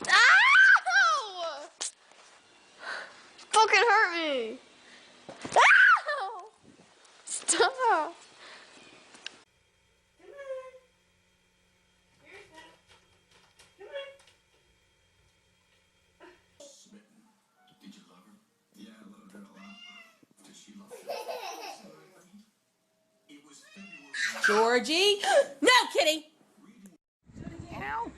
Ow! Fucking hurt me. Ow! Stop. Did you love her? Yeah, I loved her a lot. Did she love you? It was February. Georgie? No, Kitty! Ow.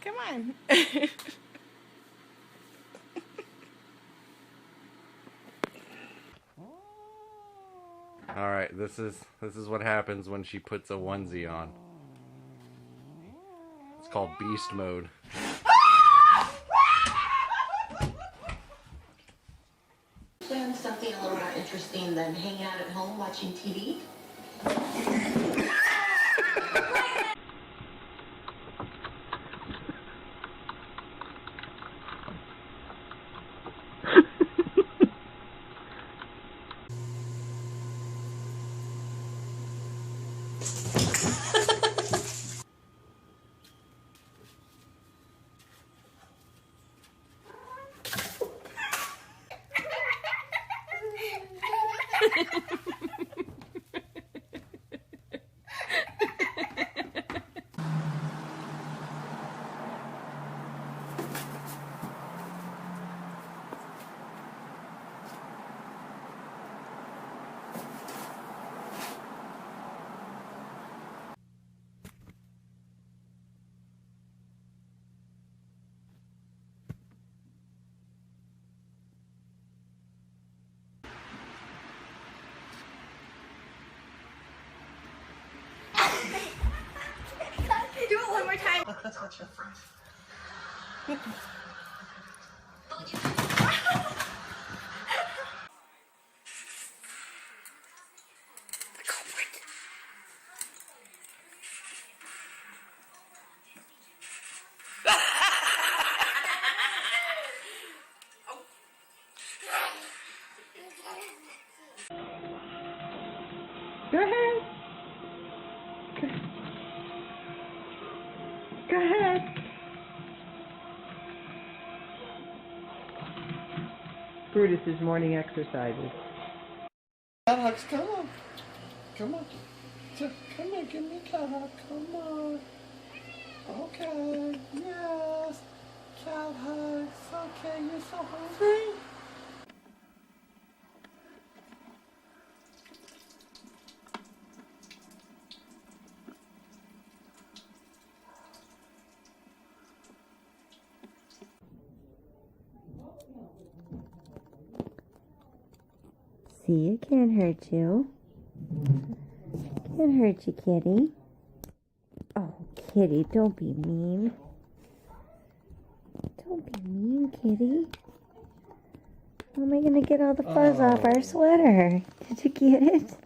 Come on. All right, this is what happens when she puts a onesie on. It's called beast mode. Plan something a little more interesting than hanging out at home watching TV? Do it one more time. Touch your friend. Go ahead. Go ahead. Brutus's morning exercises. Alex, come on. Come on. Come on, give me a cat hug. Come on. Okay. Yes. Cat hugs. Okay, you're so hungry. See, it can't hurt you. Can't hurt you, kitty. Oh, kitty, don't be mean. Don't be mean, kitty. How am I gonna get all the fuzz off our sweater? Did you get it?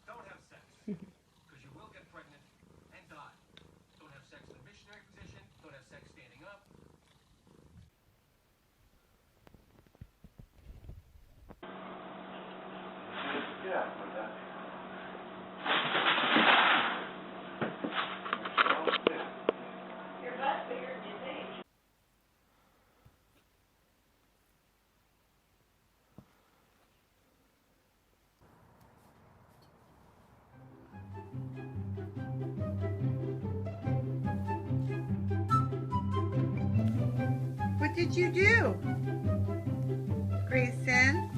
Don't have sex, because you will get pregnant and die. Don't have sex in the missionary position. Don't have sex standing up. What did you do, Grayson?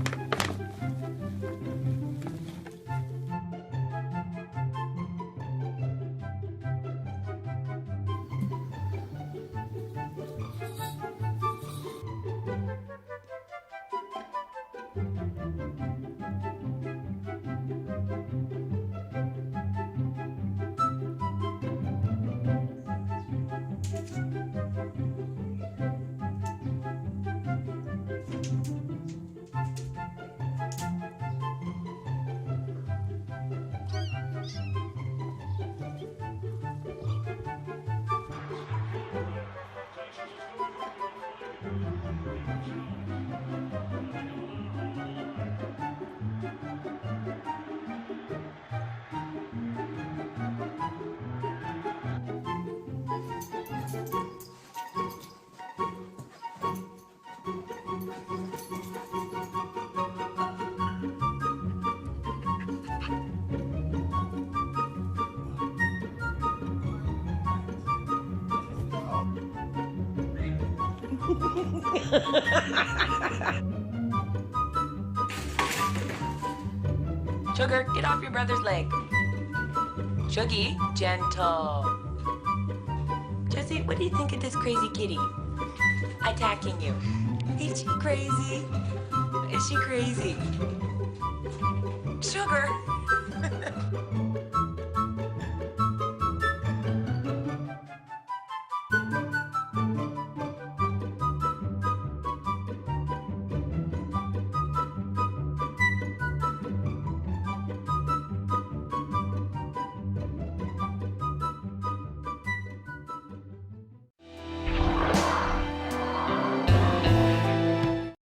Sugar, get off your brother's leg. Chuggy, gentle. Jesse, what do you think of this crazy kitty? Attacking you. Is she crazy? Is she crazy? Sugar.